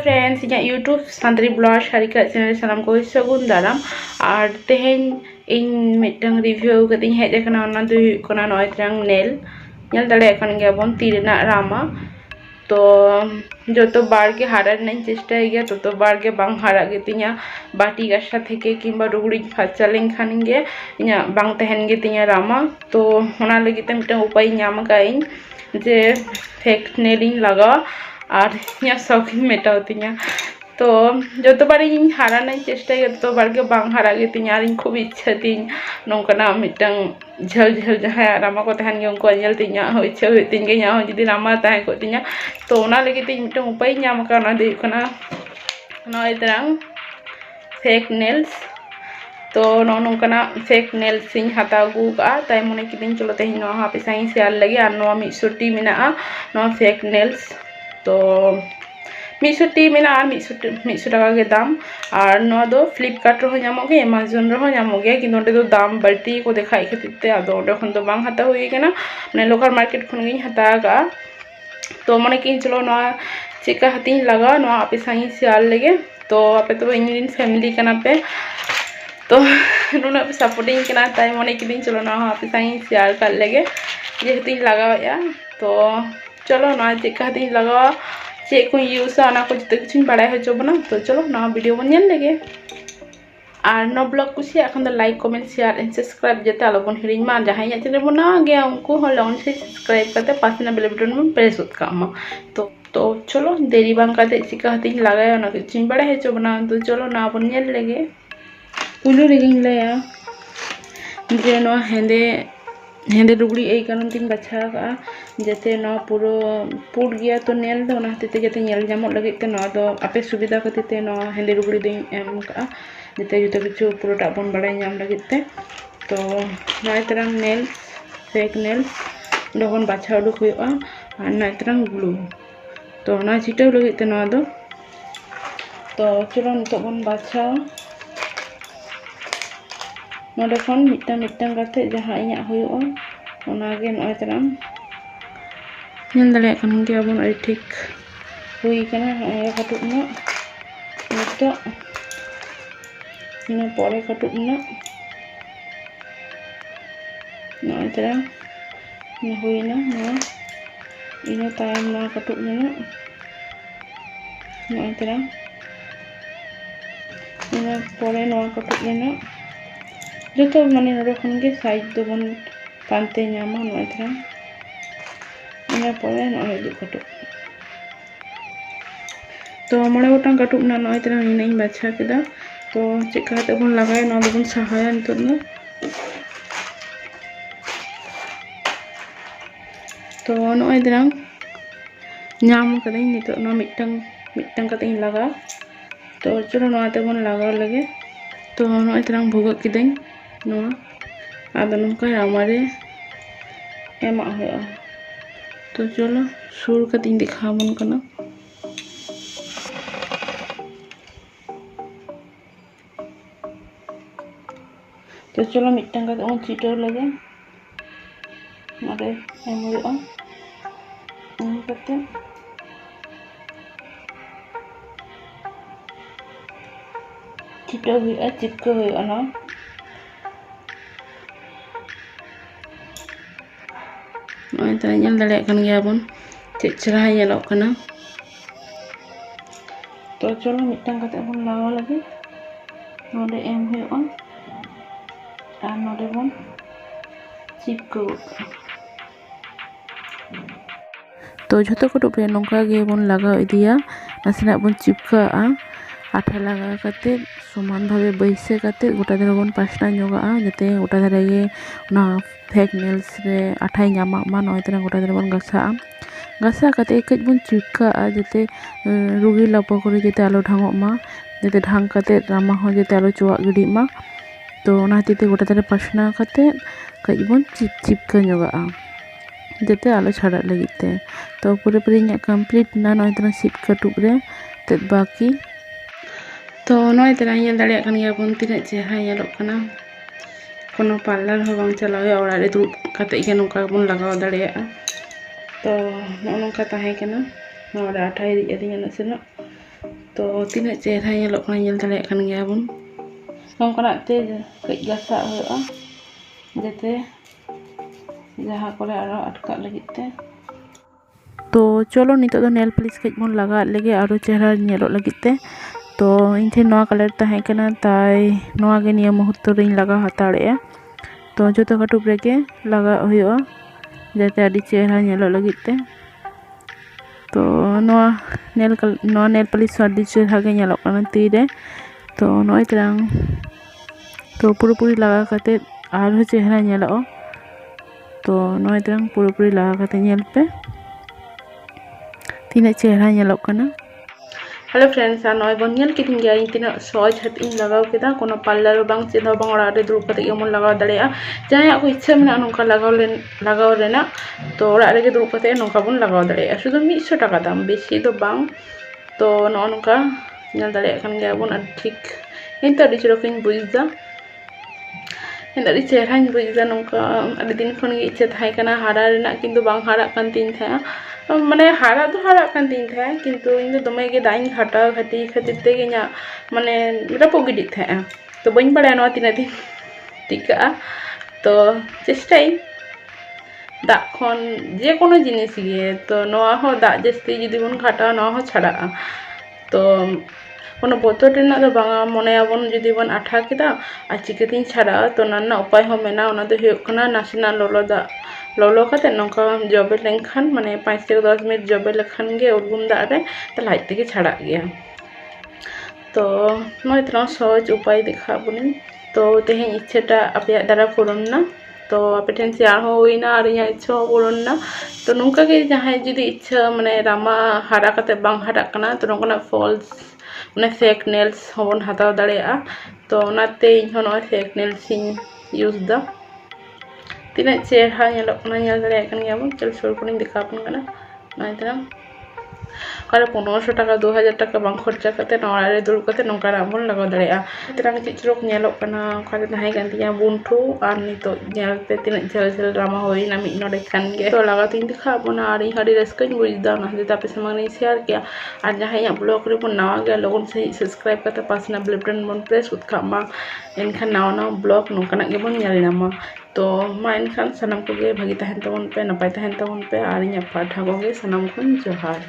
Friends ᱤᱧᱟᱹᱜ YouTube सान्तरी blog Sarika channel सानाम को सगुन दाराम और तेहेन इन मिटंग रिव्यू कदिन हेज एकना ओना दो कोना नय ट्रांग नेल नेल दाड़े एखन गेबन तीरना रामा तो जो बार के हारा नहीं चेष्टा गया तो बार के बांग हारा गेतिया बाटी गासा थेके किंबा रुगड़ी फाचा लेनखान गे इना बांग तहन गेतिया रामा तो ओना लगिते मिटंग उपाय नाम काइन जे फेक नेलिंग लगा और इना शौकीन मेटाव तिया तो जो तो बार इन हारा नहीं चेष्टा गया तो बार के बांग हारा गेतिया और खूब इच्छा तीन नौकना मिटंग झल झल जहाँ रामा को तहन गे उनको अजल तिया इच्छा हुईतिन गे यहाँ जुदी रामा तहन को तिया तो ओना लगे तीन मिटंग उपाय नाम का ना दे कना नय तरंग फेक नेल्स तो नौकना फेक नेल्स इन हता गुगा ताई मने किदिन चलो तेहिन नो हापे साइन शेयर लगे और नो मिसुटी मेना नो फेक नेल्स तो मिसुटी मेना और मिसु टाका के दाम और नो दो फ्लिपकार्ट रहो नामोगे अमेजन रहो नामोगे कि नोडे दो दाम बढ़ती को देखाई खातिर आदो ओडे खन तो बांग हता हुई केना माने लोकल मार्केट खन गिन हतागा तो मने कि चलो नो चिका हती लगा नो आपे साइन शेयर लगे तो आपे तो इन फैमिली कना पे तो नुना पे सपोर्टिंग केना ताई मने कि दिन चलो ना आपे साइन शेयर कर लेगे जे हती लगाया तो चलो ना चिका हती लगा चे को यूज आना को जते कुछ बड़ा है जो बना तो चलो ना वीडियो बन नेल लेगे और नो ब्लॉग कुछ एखन तो like comment share and subscribe जते आलो बन हिरिन मा जहां या चैनल बना गया उनको हो लॉन से सब्सक्राइब करते पास ना बेल बटन में प्रेस उत कामा तो चलो देरी बांग करते चिका हती लगाया ना कुछ बड़ा है जो बना तो चलो ना बन नेल लेगे पुलु रेगिंग लया जे नो हेंदे लुगड़ी ए कारण तीन बछा का जते न पूरा पुट गया तो नेल दो ना ते जते नेल जामो लगे ते न दो आपे सुविधा खातिर ते न हेंदे लुगड़ी दे एम का जते जते किछु पूरा टाबन बड़ाई नाम लगे ते तो नाय तरंग नेल फेक नेल दोगन बाछा उडुक हुआ और नाय तरंग ग्लू तो ना छिटाव लगे ते न दो तो चलो नितोन बाछा नोडे खन मिटन करते जहाँ इया हुआ ओनागे नय तरंग नेल दाड़े कन गे अबन अ ठीक हुई कना कटुक ना नितो इन परे कटुक ना नय तरंग हुई ना ना इन तायम ना कटुक ना नय तरंग इन परे ना कटुक ना जो तो माने नोडे खन गे साइज दो बन पानते नामा नय तरंग इन परे नय दु कटुक तो मणे गोटां कटुक ना नय तरंग इन बाछा केदा तो चिका हते बन लगाया ना बन सहाया नितो ना तो नय तरंग नाम कदाई नितो ना मिटंग कते लगा तो चलो नोते बन लगा लगे तो नय तरंग भुगा किदाई नोआ आदो नोंका रामारे एमा हुआ तो चलो सुर कती दिखाबन कना तो चलो मिटंग का तो चिटर लगे नोडे एम हुआ एम करते चिटर हुआ चिपका हुआ ना नय ता ñal dale kan gabon ᱪᱮᱫ ᱪᱮᱨᱦᱟ ᱧᱮᱞᱚᱜ ᱠᱟᱱᱟ तो चलो मिटंग कते बन लगा लगे नोडे एम हुआ और नोडे बन चिपका तो झोतो कटुक रे नोंका गे बन लगा इदिया नासेना बन चिपका आठा लगा करते समान भावे बैसे करते गोटा धरे बन पासना जोगा जते गोटा धरे गे ना फेक नेल्स रे आठाई नामा मा नय तरंग गोटा धरे बन गसा करते एकज बन चिपका जते रुगी लापो करे जते आलो ढांगो मा जते ढांग करते रामा हो जते आलो चुआ गिडी मा तो ओना हतीते गोटा धरे पासना करते कज बन चिपका जोगा जते आलो छाड़ा लगते तो पूरे इन कमप्लीट ना नय तरंग चिपका टुक रे ते बाकी तो नय तरंग ñel दाड़े कन गया बन तिना चेहरा ñelok kana कोनो पार्लर हो बांग चलावे ओड़ा रे दुड़ुब काते गे नोंका बन लगाव दाड़े तो नोंका ताहे केना नोडे आठा हिरी अदिया नसेना तो तीना चेहरा nyelok kana nyel dale kan gaya bun nongkana te kaj gasa huyoa jate jaha kore aro atkak lagit te तो चलो नितो तो नेल पॉलिश कज बन लगा लगे आरो चेहरा नेलो लगित ते तो इन ठे नवा कलर तहे कना ताई नवा गे निया मुहूर्त रिन लगा हताड़े तो जो तो कटुब रेगे लगा हुयोa जाते आदि चेहरा नेलो लगित ते तो नवा नेल पॉलिश आदि चेहरा गे नेलो कना ती रे तो नोय तरंग तो पूरी लगा कते आरो चेहरा नेलो तो नोय तरंग पूरी लगा कते नेल पे तीना चेहरा नेलोक कना हेलो फ्रेंड्स आ नय बन नेल किदिन गया तीना सहज हाथ इन लगाव केदा कोनो पार्लर बांग चेदा बांग ओड़ा रे दुरुब कते गेमन लगाव दाड़ेया जहां को इच्छा मेना नोंका लगाव रेना तो ओड़ा रे दुरुब कते नोंका बन लगाव दाड़ेया शुधु 100 टाका दाम बेसी दो बांग तो नोंका नेल दाड़ेया कान गया बन ठीक इंता डी चरोकिन बुझदा इंता डी चेहरा इन बुझदा नोंका आदि दिन खन गे इच्छा थाय कना हारा रेना किंतु बांग हारा कान तीन थाया माने हारा तो हारा कान तीन था किंतु इन दमे गे दाइन घाटा घाटी खातिर ते गे माने रपो गिडी था तो बइन बड़ा नवा तीना दिन टिका तो चेष्टाई दा खन जे कोनो जिनिस गे तो नवा हो दा जस्ती जुदी बन घाटा नवा हो छाड़ा तो कोनो बोतल रेना दो बांगा मने आबन जुदी बन आठा केदा आ चिकेतिन छाड़ा तो नाना उपाय हो मेना ओना दो हुयो कना नासना लोलो दा लोलो कते नोंका जबे लेंखान माने 5 से 10 मिनट जबे लेखान गे उर्गुम दा रे तो लाइट तेगे छाड़ा गया तो नय तना सहज उपाय देखा बुनी तो तेहे इच्छाटा आपे दारा पूरण ना तो आपे ठेन शेयर हो होइना और इया इच्छा पूरण ना तो नोंका गे जहां जुदी इच्छा माने रामा हारा कते बांग हारा कना तो नोंकना फॉल्स माने फेक नेल्स होबन हताव दाड़ेया तो ओनाते इन होनो फेक नेल्स इन यूज दा तीना चेहरा नेलो कना नेल दाड़े कन गया बन चल सुर कोनी दिखापन कना नाय तरह कारे 1500 टाका 2000 टाका बांग खर्चा कते नोड़ा रे दुरुब कते नोंका रामबन लगाव दाड़ेया तरंग चिचरोक नेलो कना कारे नाय गंतिया बुंठू आर नितो नेल पे तीना झल रामा होइना मि नोडे खान गे तो लगा तीन दिखाबन आर इ हडी रस्कन बुझदा ना जे तापे समाने शेयर किया आर जहां या ब्लॉग रे बन नवा गे लोगन से सब्सक्राइब कते पासना बेल बटन बन प्रेस उतखामा एनखान नवा ब्लॉग नोंकाना गे बन नेल नामा तो मा एनखान सनम को गे भागी तहन तबन पे नपाय तहन तबन पे आर इया पाठा को गे सनम खन जोहार।